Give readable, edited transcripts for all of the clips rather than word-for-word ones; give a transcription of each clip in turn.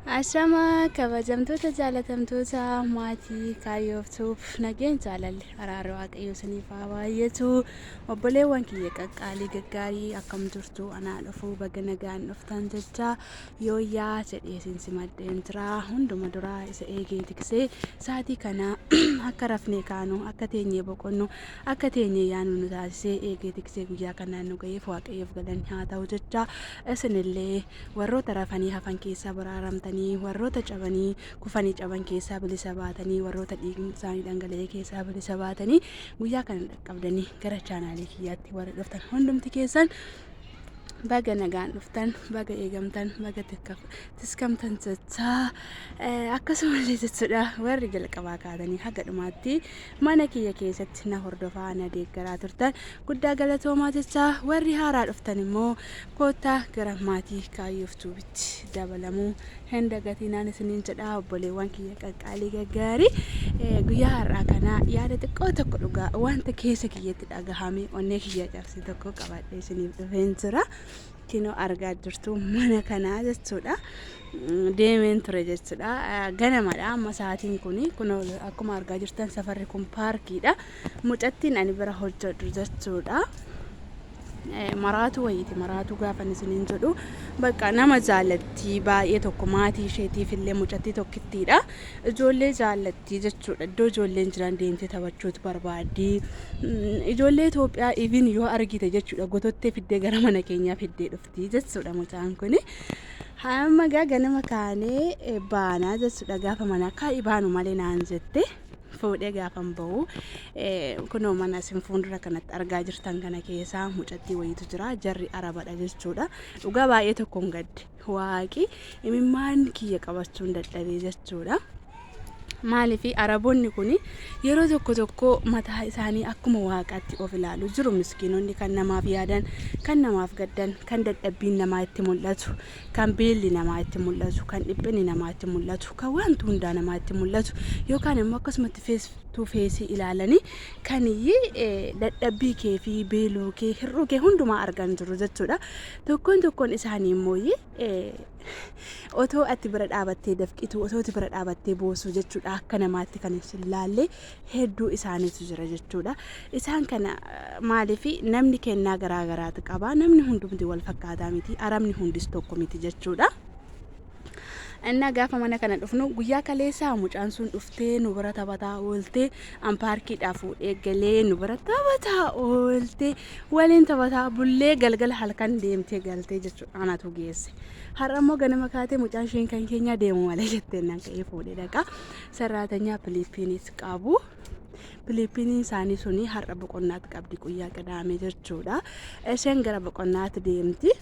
Ashama kabajamtoota jaalatamtoota maatii kaayyoftuuf nageen jaalalli araara waaqayyo isiniif haa baay'atu. Obboleewwan kiyya qaqqaalii gaggaarii akkam jirtu anaa dhufuu baga nagaan dhuftan jecha yooyyaa jedhee isin maddeen jira. Hunduma duraa isa eegee tiksee saatii kana akka rafnee kaanu akka teenyee boqonnu akka teenyee yaanu nu taasisee eegee tiksee guyyaa kanaan nu ga'eef waaqayyoof galanni haa ta'u jecha isinillee warroota rafanii hafan keessaa baraaramtan warroota cabanii kufanii caban keessaa bilisa baatanii warroota dhiigni isaanii dhangala'ee keessaa bilisa baatanii guyyaa kana dhaqqabdanii gara chaanaalii kiyyaatti warra dhuftan hundumti keessan baga nagaan dhuftan baga eegamtan baga tiskamtan jecha akkasumallee jechuudha warri jalqabaa kaatanii haga dhumaatti mana kiyya keessatti na hordofaa na deeggaraa turtan guddaa galatoomaa jecha warri haaraa dhuftan immoo koottaa gara maatii kaayyoftuubitti dabalamuu hin dagatinaan isiniin jedha. Obboleewwan kiyya qaqqaalii gaggaarii guyyaa har'aa kana yaada xiqqoo tokko dhugaa wanta keessa kiyyatti dhagahame onnee kiyya cabse tokko qabadhee isiniif dhufeen jira. Kino argaa jirtu mana kanaa jechuudha. Deemeen ture jechuudha. Ganamadha amma sa'aatiin kuni kun akkuma argaa jirtan safarri kun paarkiidha. Mucattiin ani bira hojjedhu jechuudha. Maraatu wayiiti maraatu gaafa isiniin jedhu bakka nama jaallatti baay'ee tokko maatii isheetiif illee mucattii tokkittiidha. Ijoollee jaallatti jechuudha. Iddoo ijoolleen jiran deemtee taphachuutu barbaaddi. Ijoollee Itoophiyaa even yoo argite jechuudha gotottee fiddee gara mana keenyaa fiddee dhufti jechuudha mucaan kuni. Hamma ganama kaanee baanaa jechuudha gaafa mana kaa'i baanu malee naan jette. Fuudhee gaafan bahu kunoo mana isin fuuldura kanatti argaa jirtan kana keessaa mucattii wayiitu jira. Jarri arabadha jechuudha. Dhugaa baay'ee tokkoon gadde waaqi imimmaan kiyya qabachuun dadhabee jechuudha. Maaliifi araboonni kuni yeroo tokko mataa isaanii akkuma waaqaatti of ilaalu jiru. Miskiinonni kan namaaf yaadan kan namaaf gaddan kan dadhabbiin namaa itti mul'atu kan beelli namaa itti mul'atu kan dhiphinni namaa itti mul'atu kan wanti hundaa namaa itti mul'atu yookaan immoo akkasumatti feestuu feesii ilaalanii kan dadhabbii kee fi beeloo kee hir'uu kee hundumaa argan jiru jechuudha. Tokkoon isaanii immoo otoo ati bira dhaabattee dafqitu otoo ati bira dhaabattee boosu jechuudha. Akka namaatti kan isin laalle hedduu isaaniitu jira jechuudha. Isaan kana maaliifi namni kennaa garaa garaatu qaba. Namni hundumti wal fakkaataa miti. Arabni hundis tokko miti jechuudha. Anna gaafa mana kana dhufnu guyyaa kaleessaa mucaan sun dhuftee nu bira taphataa oolte paarkiidhaaf eegalee nu bira taphataa oolte waliin taphataa bullee galgala halkan deemtee galtee jechuudha. Anatu geesse. Har'a immoo ganama kaatee mucaan isheen kan keenya deemu malee jettee nan ka'ee fuudhee dhaqa. Saraatanyaa Filiippiinis qabu. Filiippiiniin isaanii suni har'a boqonnaatti qabdi guyyaa qadaamee jechuudha. Isheen gara boqonnaatti deemti.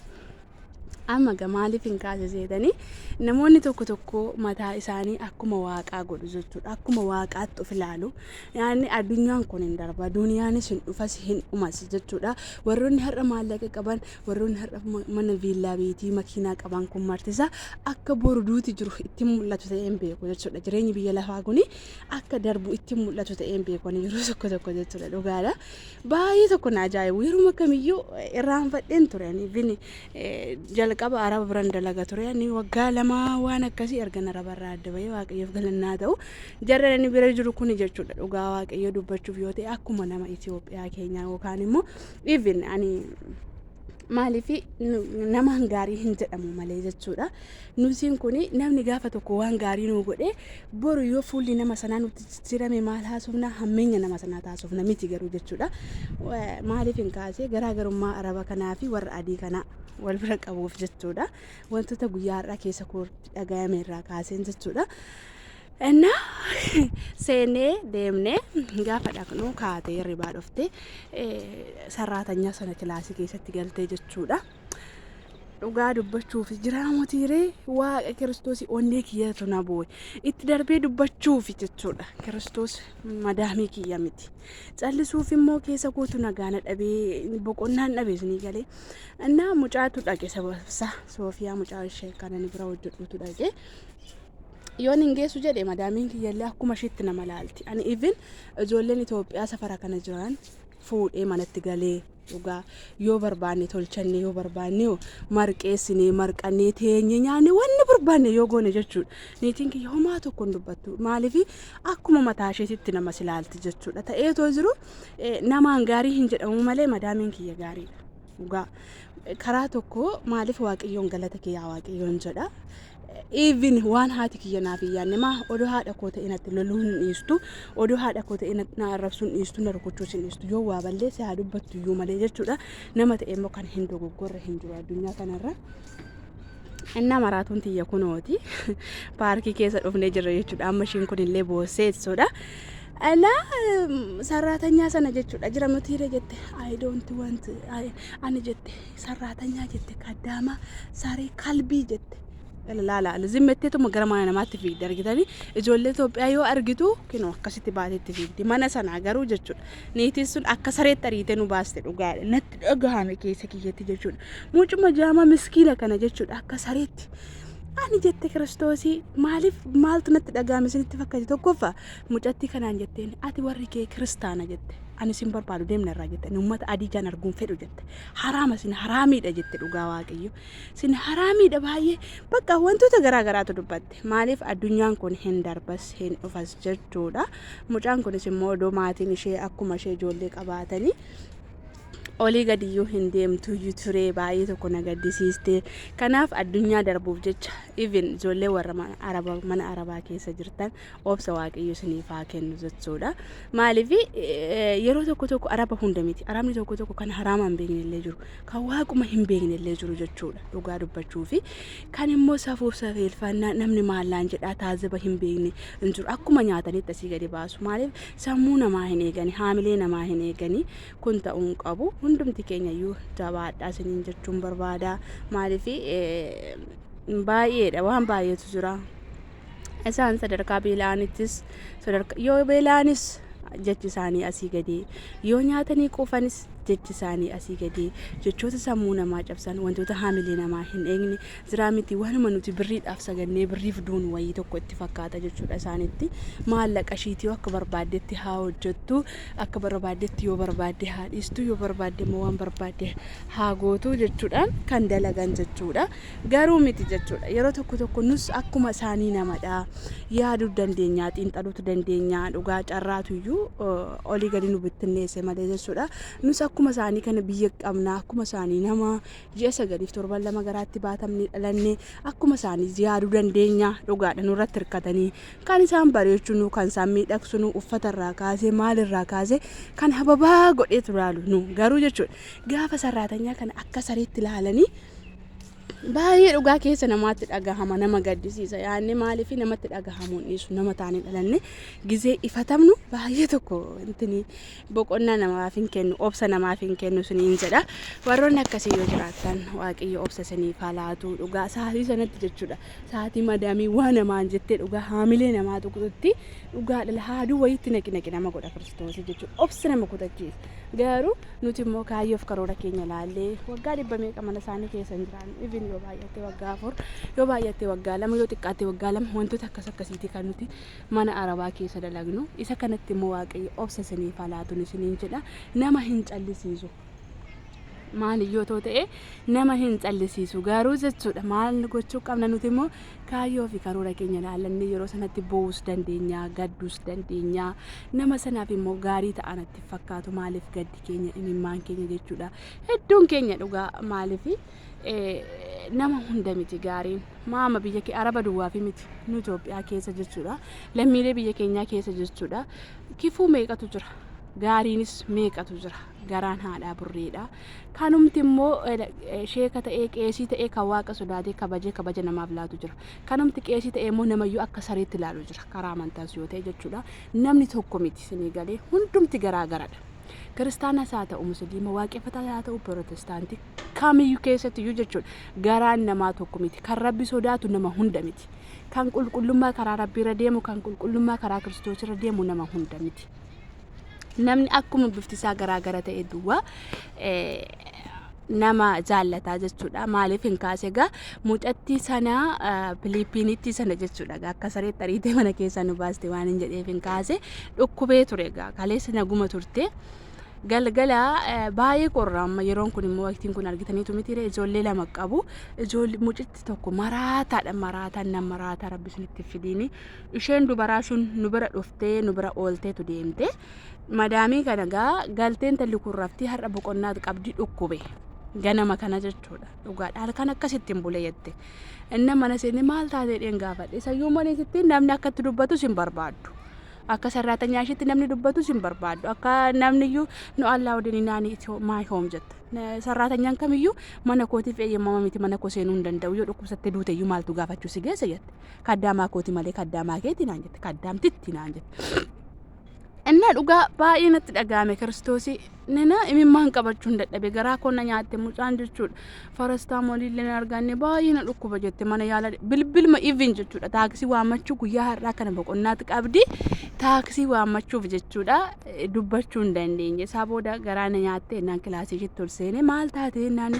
Amma maaliif hin kaasiseetanii namoonni tokko mataa isaanii akkuma waaqaa godhu jechuudha. Akkuma waaqaatti of ilaalu. Yaani addunyaan kun hin darba. Duniyaanis hin dhufas hin dhumas jechuudha. Warroonni har'a maallaqa qaban, warroonni har'a mana viillaa beetii makiinaa qaban kun martisa akka borduuti jiru itti mul'atu ta'een beeku jechuudha. Jireenyi biyya lafaa kuni akka darbu itti mul'atu ta'een beeku yeroo tokko jechuudha. Dhugaadha. Baay'ee tokko na ajaa'ibu. Yeroo kamiyyuu irraanfadheen ture. Jalqaba araba biran dalaga ture. Waggaa lama waan akkasii erga arabarraa adda bahee waaqayyoof galannaa ta'u jarra inni bira jiru kun jechuudha. Dhugaa waaqayyoo dubbachuuf yoo ta'e akkuma nama Itoophiyaa keenyaa yookaan immoo even ani maaliifi nama gaarii hin jedhamu malee jechuudha. Nutiin kuni namni gaafa tokko waan gaarii nu godhe boru yoo fuulli nama sanaa nutti jijjiirame maal haasofna hammeenya nama sanaa taasofna miti garuu jechuudha. Maaliif hin kaasee garaagarummaa araba kanaa fi warra adii kanaa wal bira qabuuf jechuudha. Wantoota guyyaa har'aa keessa kootti dhagayame irraa kaaseen jechuudha. Enna seenee deemnee gaafa dhaqnu kaatee hirribaa dhufte saraatanyaa sana kilaasii keessatti galtee jechuudha. Dhugaa dubbachuuf jiraamotiiree waaqa Kiristoos onnee kiyyatu na boo'e itti darbee dubbachuuf jechuudha. Kiristoos madaamii kiyya miti. Callisuuf immoo keessa kootu nagaana dhabee boqonnaan dhabee isinii galee. Innaa mucaatu dhaqe sababsa Soofiyaa mucaa ishee kana ni bira hojjedhutu dhaqe. Yoon hingeessu jedhe madaamiin kiyyallee akkuma isheetti nama laalti. Ani even ijoolleen Itoophiyaa safara kana jiran fuudhee manatti galee dhugaa yoo barbaanne tolchanne yoo barbaanne marqeessine marqannee teenye nyaanne wanni barbaanne yoo goone jechuudha. Niitiin kiyya homaa tokko hin dubbattu maaliif akkuma mataa isheetitti nama silaalti jechuudha. Ta'eetoo jiru namaan gaarii hin jedhamu malee madaamiin kiyya gaariidha. Dhugaa karaa tokko maaliif waaqayyoon galata kiyyaa waaqayyoon jedha. Even waan haati kiyya naaf iyyaanne maa odoo haadha koo ta'e natti loluu hin dhiistu odoo haadha koo ta'e na arrabsuu hin dhiistu na rukuchuus hin dhiistu yoo waa balleesse haa dubbattu iyyuu malee jechuudha. Nama ta'e immoo kan hin dogoggorre hin jiru addunyaa kanarra. Inna maraatuun tiyya kunooti paarkii keessa dhufnee jirra jechuudha. Amma ishiin kunillee boosseessuudha. Ala sarraatanya sana jechuudha. Jira nuti jette I don't want ani jette sarraatanya jette kaddaama saree kalbii jette. Laala zimmetteetuma gara mana namaatti fiigdi argitanii ijoollee Itoophiyaa yoo argitu kinoo akkasitti baatetti fiigdi mana sanaa garuu jechuudha. Niitiin sun akka sareetti ariitee nu baaste dhugaadha natti dhagahame keessa kiyyetti jechuudha. Mucuma jaama miskiina kana jechuudha akka sareetti. Ani jette Kiristoosii maaliif maaltu natti dhagahame isinitti fakkaate tokkoffaa mucatti kanaan jetteen ati warri kee kiristaana jette. Ani sin barbaadu deemna irraa jette uummata adii jaan arguun fedhu jette haraama sin haraamiidha jette dhugaa waaqayyo sin haraamiidha baay'ee bakka wantoota garaa garaatu dubbatte maaliif addunyaan kun hin darbas hin dhufas jechuudha. Mucaan kunis immoo odoo maatiin ishee akkuma ishee ijoollee qabaatanii olii gadiyyuu hin deemtu turee baay'ee tokko na gaddisiiste. Kanaaf addunyaa darbuuf jecha even ijoollee warra mana arabaa keessa jirtan obsa waaqayyo isiniif haa kennu jechuudha. Maaliif yeroo tokko araba hunda miti arabni tokko kan haraama hin beekne illee jiru kan waaquma hin beekne illee jiru jechuudha dhugaa dubbachuu fi kan immoo safuuf safeelfannaa namni maallaan jedhaa taaziba hin beekne hin jiru akkuma nyaatanitti asii gadi baasu. Maaliif sammuu namaa hin eegani haamilee namaa hin eegani kun ta'uun qabu. Hundumti keenya iyyuu jabaadhaa isiniin jechuun barbaada. Maaliif baay'eedha waan baay'eetu jira. Isaan sadarkaa beela'anittis yoo beela'anis jechi isaanii asii gadee yoo nyaatanii quufanis jechi isaanii asii gadee jechoota sammuu namaa cabsan wantoota haamilee namaa hin eegne jiraa miti waanuma nuti birriidhaaf sagannee birriif duun wayii tokko itti fakkaata jechuudha. Isaanitti maallaqa ishiitii akka barbaaddetti haa hojjettu akka barbaaddetti yoo barbaadde haa dhiistu yoo barbaadde immoo waan barbaadde haa gootu jechuudhaan kan dalagan jechuudha. Garuu miti jechuudha yeroo tokko nus akkuma isaanii namadha yaaduu dandeenya xiinxaluu dandeenya dhugaa carraatu iyyuu olii gadi nu bittinneesse malee jechuudha. Nus akkuma isaanii kana biyya qabna akkuma isaanii nama ji'a 9-7 garaatti baatamni dhalanne akkuma isaanii yaaduu dandeenya dhugaadha nurratti hirkatanii kan isaan bareechuu kan isaan miidhagsu uffata irraa kaasee maal irraa kaasee kan hababaa godhee turaalu nu garuu jechuudha gaafa sarraatanyaa kana akka sareetti ilaalanii baay'ee dhugaa keessa namaatti dhagahama nama gaddisiisa yaanni maaliif namatti dhagahamuun dhiisu nama taanii dhalanne gizee ifatamnu baay'ee tokko intini boqonnaa namaaf hin kennu obsa namaaf hin kennu suniin jedha. Warroonni akkasii yoo jiraatan waaqayyo obsa isiniif haa laatu dhugaa sa'aatii sanatti jechuudha. Sa'aatii madaamii waa namaan jettee dhugaa haamilee namaa tuqututti dhugaa haaduu wayiitti naqi nama godha Kiristoos jechuudha. Obsa nama kutachiisa. Garuu nuti immoo kaayyoof karoora keenya laallee waggaa 100 meeqa mana isaanii keessa hin jiraan yoo baay'atte waggaa 4 yoo baay'atte waggaa 2 yoo xiqqaatte waggaa 2 wantoota akkasiiti kan nuti mana arabaa keessa dalagnu isa kanatti immoo waaqayyo obsa isiniif haa laatu isiniin jedha. Nama hin callisiisu maaliyyoo ta'e nama hin callisiisu garuu jechuudha. Maal gochuu qabna nuti immoo kaayyoo fi karoora keenya laalannee yeroo sanatti bo'uus dandeenya gadduus dandeenya nama sanaaf immoo gaarii ta'anatti fakkaatu maaliif gaddi keenya imimmaan keenya jechuudha. Hedduun keenya dhugaa maaliif nama hunda miti gaariin maama biyya kee araba duwwaa fi miti nu Itoophiyaa keessa jechuudha. Lammiilee biyya keenyaa keessa jechuudha. Kifuu meeqatu jira gaariinis meeqatu jira garaan haadhaa burreedha. Kanumti immoo sheeka ta'ee qeesii ta'ee kan waaqa sodaatee kabaja namaaf laatu jira. Kanumti qeesii ta'ee immoo namayyuu akka sareetti ilaalu jira karaa amantaas yoo ta'e jechuudha. Namni tokko miti sinii galee hundumti garaa garadha. Kiristaanas haa ta'u musliima waaqeffataa haa ta'u pirootestaantii kamiyyuu keessatti iyyuu jechuudha. Garaan namaa tokko miti kan rabbi sodaatu nama hunda miti. Kan qulqullummaa karaa rabbii irra deemu kan qulqullummaa karaa Kiristoos irra deemu nama hunda miti. Namni akkuma bifti isaa garaa gara ta'e duwwaa nama jaallataa jechuudha. Maaliif hin kaase egaa mucattii sana Filiippiinitti sana jechuudha akka sareetti ariitee mana keessa nu baaste waan hin jedheef hin kaase dhukkubee ture egaa kaleessa naguma turte galgala baay'ee qorra amma yeroon kun immoo waqtiin kun argitaniitu miti ijoollee lama qabu ijoollee mucitti tokko maraataadha maraataan nama maraataa rabbi sunitti fidiini isheen dubaraa sun nu bira dhuftee nu bira oolteetu deemte madaamii kana gaa galteen talli kun raftii har'a boqonnaa qabdi dhukkube ganama kana jechuudha dhugaadha halkan akkasitti hin bule jette inni mana seenee maal taatee dheen gaafadhe sayyuu malee sitti namni akkatti dubbatu sin barbaaddu akka sarraatanya isheetti namni dubbatu sin barbaaddu akka namni iyyuu nu allaa wadiin naani maa hoom jette sarraatanyaan kamiyyuu mana kootiif eeyyamama miti mana koo seenuu hin danda'u yoo dhukkubsattee duute iyyuu maaltu gaafachuu si geessa jette kaddaamaa kooti malee kaddaamaa keetti naan jette kaddaamtitti naan jette Inna dhugaa baay'ee natti dhagahame Kiristoosii nana imimmaan qabachuun dadhabe garaa koonna nyaatte mucaan jechuudha farastaa mooliillee arganne baay'ee na dhukkuba jette mana yaala bilbilma even jechuudha taaksii waammachuu guyyaa har'aa kana boqonnaatti qabdi taaksii waammachuuf jechuudha dubbachuu hin dandeenye isaa booda garaa na nyaatte naan kilaasii isheetti ol seene maal taate naan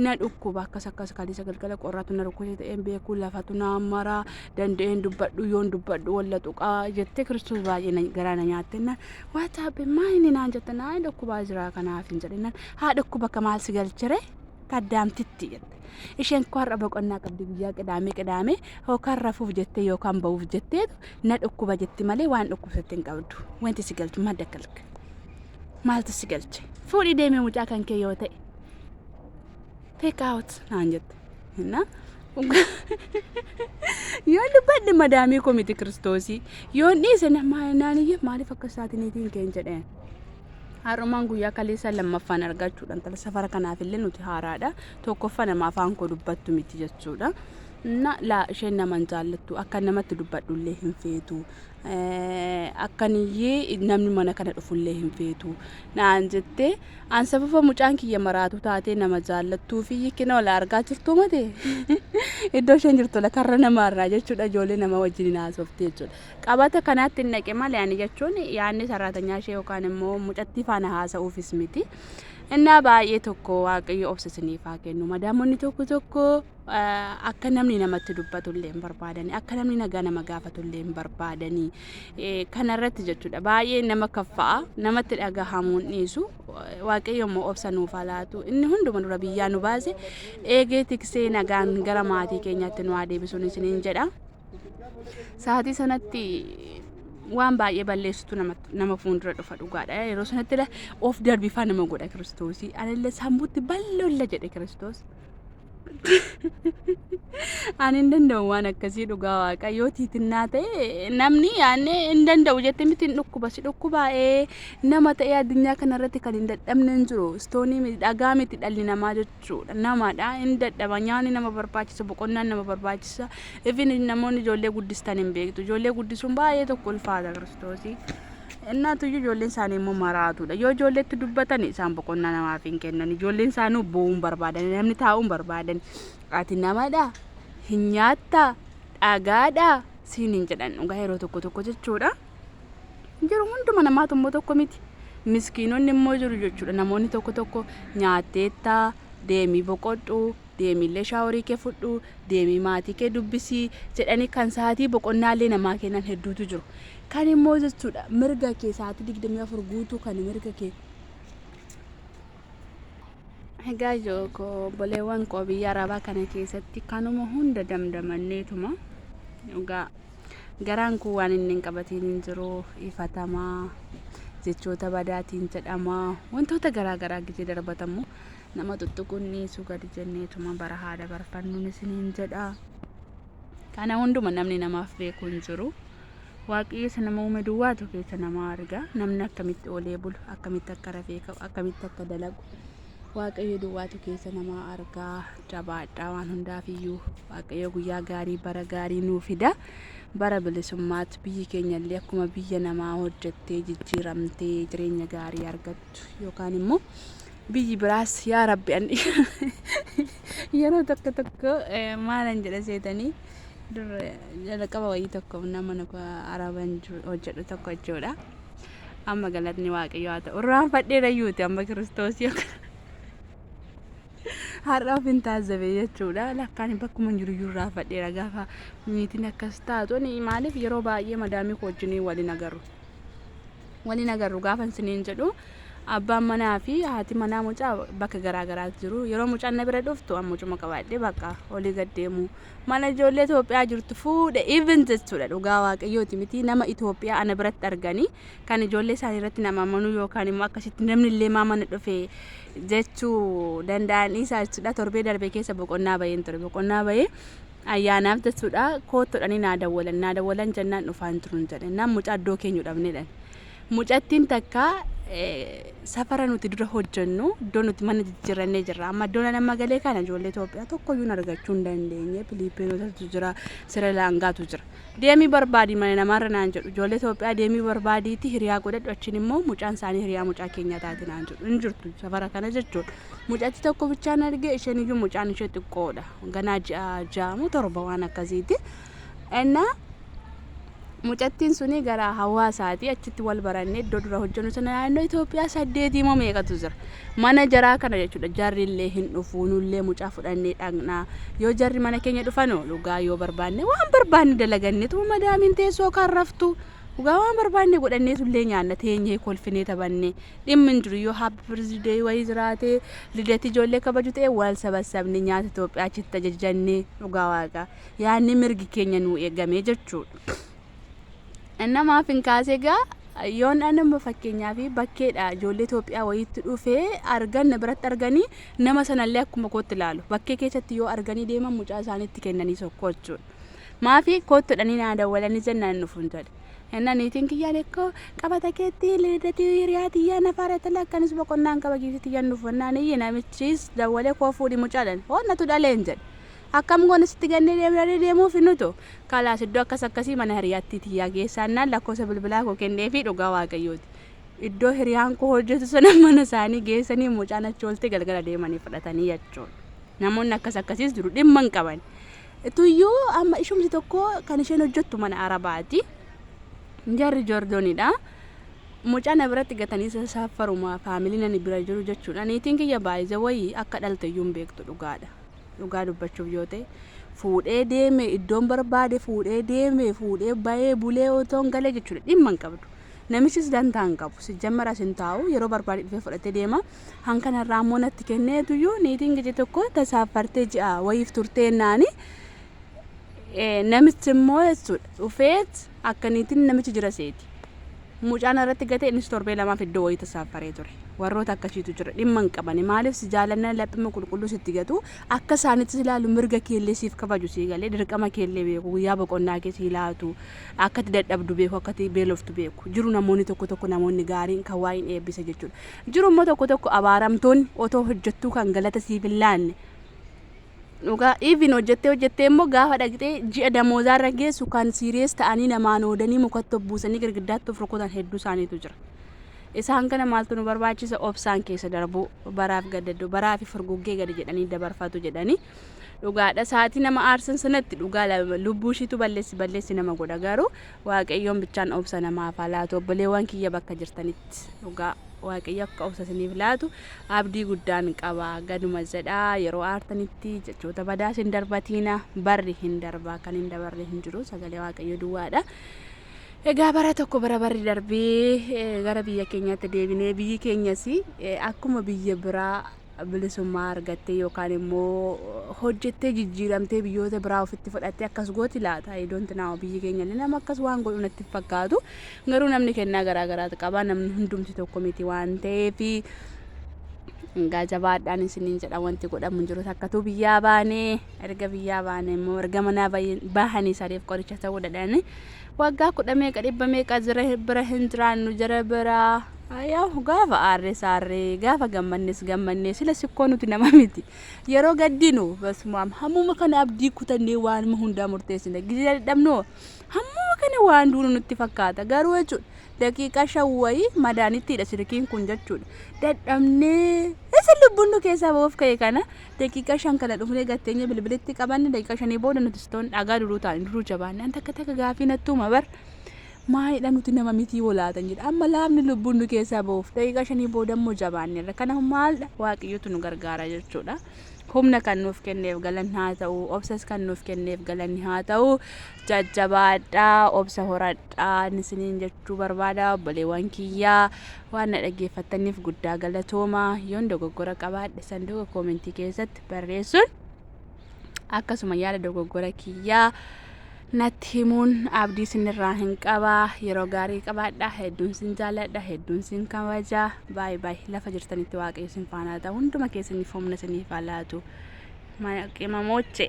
na dhukkuba akkas kaliisa galgala qorraatu na rukkutee ta'een beekuu lafatu na mara danda'een dubbadhu yoon dubbadhu walla tuqaa jette Kiristoos baay'ee garaa na nyaatte What happened? Mine in Anjata Nai, the Kubazra can have in Jadinan, had a Kubakamal Sigalchere, Kadam Titi. Ishen Quarabok on Nak of the Yakadamic Adame, or Karafu jette, or Cambo jetted, not Okuba jettimale, one Okusetting out. Went to Sigal to Madakalk. Malta Sigalche. 40 days with Jack and Coyote. Take out, Anjat. Yoon dubbadde madaamii komiti Kiristoosi yoon dhiise nama naaniyye maaliif akka isaatiniitiin keen jedheen har'umaan guyyaa kaleessa lammaffaan argachuudhaan tala safara kanaafillee nuti haaraadha tokkoffaa nama afaan koo dubbattu miti jechuudha na laa isheen nama jaallattu akka namatti dubbadhullee hin feetu akkaniyyee namni mana kana dhufullee hin feetu naan jette an sababa mucaan kiyya maraatu taatee nama jaallattuu fi yikkina wala argaa jirtu mate iddoo isheen jirtu la karra nama irraa jechuudha ijoollee nama wajjin haasofte jechuudha qabata kanaatti naqe malee ani jechuun yaanni saraatanyaa ishee yookaan immoo mucattii faana haasa'uufis miti Inna baay'ee tokko waaqayyo obsisaniif haa kennu madaamonni tokko akka namni namatti dubbatullee hin barbaadani akka namni nagaa nama gaafatullee hin barbaadani kana irratti jechuudha baay'ee nama kaffa'a namatti dhagahamuun dhiisu waaqayyo immoo obsanuuf laatu inni hunduma dura biyyaa nu baase eegee tiksee nagaan gara maatii keenyaatti nu adeebisuun isiniin jedha sa'aatii sanatti waan baay'ee balleessitu nama fuuldura dhufa dhugaadha yeroo sanatti of darbifaa nama godha Kiristoosii anillee sammuutti ballolla jedhe Kiristoos ani hin danda'u waan akkasii dhugaa waaqayyoo tiitinnaa ta'e namni yaanne hin danda'u jettee miti dhukkuba si dhukkubaa'ee nama ta'ee addunyaa kanarratti kan hin dadhabne hin jiru istoonii dhagaa miti dhalli namaa jechuudha namaadha hin dadhaba nyaanni nama barbaachisa boqonnaan nama barbaachisa even namoonni ijoollee guddistan hin beektu ijoollee guddisuun baay'ee tokko ulfaata Kiristoosii Innatu ijoolleen isaanii immoo maraatudha yoo ijoolleetti dubbatan isaan boqonnaa namaaf hin kennan ijoolleen isaanii bu'uun barbaadan namni taa'uun barbaadan ati namadha hin nyaatta dhagaadha siin hin jedhan dhugaa yeroo tokko jechuudha jiru hunduma namaatu immoo tokko miti miskiinonni immoo jiru jechuudha namoonni tokko nyaatteetta deemii boqodhu deemillee shaaworii kee fudhu deemii maatii kee dubbisii jedhanii kan sa'aatii boqonnaallee namaa kennan hedduutu jiru kan immoo jechuudha mirga kee sa'aatii 24 guutuu kan mirga kee egaa jooko boleewwan koo biyya arabaa kana keessatti kanuma hunda damdamanneetuma egaa garaan koo waan inni qabatiin hin jiru ifatamaa jechoota badaatiin jedhamaa wantoota garaa gijee darbatamu nama tuttuqunni sugadi jenneetuma bara haada barfannuun isiniin jedha kana hunduma namni namaaf beeku hin jiru waaqayyo sana uume duwwaatu keessa nama arga namni akkamitti olee bulu akkamitti akka rafee qabu akkamitti akka dalagu waaqayyo duwwaatu keessa nama argaa jabaadhaa waan hundaaf iyyuu waaqayyo guyyaa gaarii bara gaarii nuu fida bara bilisummaatti biyyi keenya illee akkuma biyya namaa hojjettee jijjiiramtee jireenya gaarii argattu yookaan immoo biyyi biraas yaa rabbi ani yeroo tokko maalan jedha seetanii jala qaba wayii tokko nama araban hojjedhu tokko jechuudha amma galatni waaqayyo haa ta'u irraan fadheera yuuti amma Kiristoos yookaan har'aaf hin taazzabe jechuudha lakkaan bakkuma jiru irraa fadheera gaafa miitiin akkas taatu maaliif yeroo baay'ee madaamii wajjin waliin agarru gaafa isiniin jedhu abbaan manaa fi haati manaa mucaa bakka garaa garaatti jiru. Yeroo mucaan na bira dhuftu mucuma qabaadhee bakka olii gad deemu. Mana ijoollee Itoophiyaa jirtu fuudhe even jechuudha dhugaa waaqayyooti miti nama Itoophiyaa ana biratti arganii kan ijoollee isaanii irratti nama amanuu yookaan immoo akkasitti namni illee maamana dhufe jechuu danda'an isaa jechuudha. Torbee darbee keessa boqonnaa baheen ture boqonnaa bahee ayyaanaaf jechuudha koottoodhanii naa dawwalan jennaan dhufaan turuun jedhe nam mucaa iddoo keenyu dhabnedhan. Mucattiin takka safara nuti dura hojjennu iddoo nuti mana jijjiirannee jirra amma iddoo nama galee kana ijoollee Itoophiyaa tokkoyyuu argachuu hin dandeenye Filiippiinotatu jira Sirilaankaatu jira deemii barbaadi mana namaarra naan jedhu ijoollee Itoophiyaa deemii barbaadiitti hiriyaa godhadhu achiin immoo mucaan isaanii hiriyaa mucaa keenya taate naan jedhu hin jirtu safara kana jechuudha. Mucatti tokko bichaan argee isheen iyyuu mucaan ishee xiqqoodha ganaa ja'a torba waan akkasiiti. Ennaa mucattiin suni gara hawaasaati achitti wal barannee iddoo dura hojjennu sana naannoo Itoophiyaa 8 moo meeqatu jira mana jaraa kana jechuudha. Jarri illee hin dhufu nullee mucaa fudhannee dhaqnaa yoo jarri mana keenya dhufan dhugaa yoo barbaanne waan barbaanne dalaganneetu madaamiin teessoo kan raftu dhugaa waan barbaanne godhannee sullee nyaanna teenyee kolfinee taphannee dhimmi hin jiru. Yoo happy birthday wayii jiraate lidati ijoollee kabaju ta'e wal sabasabne nyaata Itoophiyaa achitti ajajannee dhugaa waaqa yaanni mirgi keenya nu eegamee jechuudha. Namaaf hin kaasee gaa yoon nama fakkeenyaa fi bakkeedha ijoollee Itoophiyaa wayiitti dhufee argan na biratti arganii nama sanallee akkuma kootti ilaalu bakkee keessatti yoo arganii deeman mucaa isaaniitti kennanii sokkoo jechuudha. Maafi koottoodhanii naa dawwalanii jennaan nufuun jedhe. Enna niitiin kiyyaan ekkoo qabata keetti lidati hiriyaa xiyyaa nafaara tala akkanis boqonnaan qaba giisitti yan nufannaan iyyi namichis dawwalee koo fuudhi mucaadhan hoonnatu dhaleen jedhe. Akkam goone sitti gannee deemuuf nuto kalaas iddoo akkasii mana hiriyaatti tiyyaa geessannaan lakkoofsa bilbilaa koo kennee fi dhugaa waaqayyooti. Iddoo hiriyaan koo hojjetu sana mana isaanii geessanii mucaan achi oolte galgala deemanii fudhatanii jechuudha. Namoonni akkasiis jiru dhimma hin qaban. Tuyyuu amma ishumti tokko kan isheen hojjettu mana Arabaati. Jarri Joordoonidha. Mucaa na biratti gatanii saffaruma faamilii nani bira jiru jechuudha. Niitiin kiyya baay'ee wayii akka dhalte iyyuu hin beektu dhugaadha. Dhugaa dubbachuuf yoo ta'e fuudhee deeme iddoon barbaade fuudhee deeme fuudhee bahee bulee otoon galee jechuudha dhimma hin qabdu. Namichis dantaa hin qabu sijjammaras hin taa'u yeroo barbaade dhufee fudhatee deema hankanarraa immoo natti kenneetuyyuu niitiin gije tokko tasaaffartee ji'a wayiif turtee naani namichi immoo jechuudha dhufeet akka niitiin namichi jira seeti. Mucaan irratti gatee innis torbee lamaaf iddoo wayii tasaaffaree ture. Warroota akkasiitu jira dhimma hin qabani maaliif si jaalanna laphima qulqulluu sitti gatu akka isaanitti ilaalu mirga keellee siif kabaju si galee dirqama keellee beeku guyyaa boqonnaa kee si laatu akkati dadhabdu beeku akkati beeloftu beeku jiru namoonni tokko namoonni gaariin kan waa'in eebbisa jechuudha. Jiru immoo tokko abaaramtoonni otoo hojjettuu kan galata siif hin laanne dhugaa even hojjettee immoo gaafa dhaqxee ji'a damoozaarra geessu kan siiriyees ta'anii namaan oodanii mukatti buusanii girgiddaatti of rukutan hedduu isaaniitu jira. Isaan kana maaltu nu barbaachisa obsaan keessa darbuu baraaf gaddaddu baraaf furguggee gadi jedhanii dabarfatu jedhanii dhugaadha saatii nama aarsan sanatti dhugaa lubbuu ishiitu balleessi nama godha garuu waaqayyoon bichaan obsa namaaf laatu obboleewwan kiyya bakka jirtanitti dhugaa waaqayyo akka obsa isiniif laatu abdii guddaan qaba gaduma jedhaa yeroo aartanitti jechoota badaas hin darbatiina barri hin darbaa kan hin dabarre hin jiru sagalee waaqayyo duwwaadha. Egaa bara tokko bara barri darbee gara biyya keenyaatti deebinee biyyi keenyas akkuma biyya biraa bilisummaa argattee yookaan immoo hojjettee jijjiiramtee biyyoota biraa ofitti fudhattee akkas gooti laata idoonti naa biyyi keenya nama akkas waan godhu natti fakkaatu garuu namni kennaa garaa garaatu qaba namni hundumti tokko miti waan ta'eef gajabaadhaan isiniin jedha wanti godhamu jiru takkatu biyyaa baanee erga biyyaa baanee immoo erga manaa bahanii sareef qoricha ta'uu dadhanii waggaa 10 meeqa 100 meeqa bira hin jiraannu jara biraa ayaa gaafa aarree saarree gaafa gammannee sila sikkoo nuti nama miti yeroo gaddinu basmaam hammuma kana abdii kutannee waan hundaa murteessine gidda dhabnoo hammuma kana waan duunu nutti fakkaata garuu jechuudha daqiiqa shawwayii madaanittiidha sirkiin kun jechuudha dadhabnee isa lubbuun nu keessaa boof ka'e kana daqiiqa 5 kana dhufnee gatteenya bilbilitti qabanne daqiiqa 5 booda nuti stoon dhagaa duruu ta'an duruu jabaanne anta akka gaafii nattuma bar maayidha nuti nama mitii walaatan jedha amma laafni lubbuun nu keessaa ba'uuf daqiiqaa 5 booda immoo jabaanneerra kana maalidha waaqayyotu nu gargaara jechuudha. Humna kan nuuf kenneef galanni haa ta'u, obsas kan nuuf kenneef galanni haa ta'u. Jajjabaadhaa, obsa horadhaa isiniin jechuu barbaada. Obboleewwan kiyyaa waan na dhaggeeffattaniif guddaa galatooma. Yoon dogoggora qabaadhe sanduuqa koomentii keessatti barreessuun akkasuma yaada dogoggora kiyyaa natti himuun abdii isinirraa hin qabaa. Yeroo gaarii qabaadhaa. Hedduun isin jaalladha, hedduun isin kabaja. Baay baay. Lafa jirtanitti waaqayyo isin faana ta'u hunduma keessaniif humna isiniif haa laatu. Qimamoche.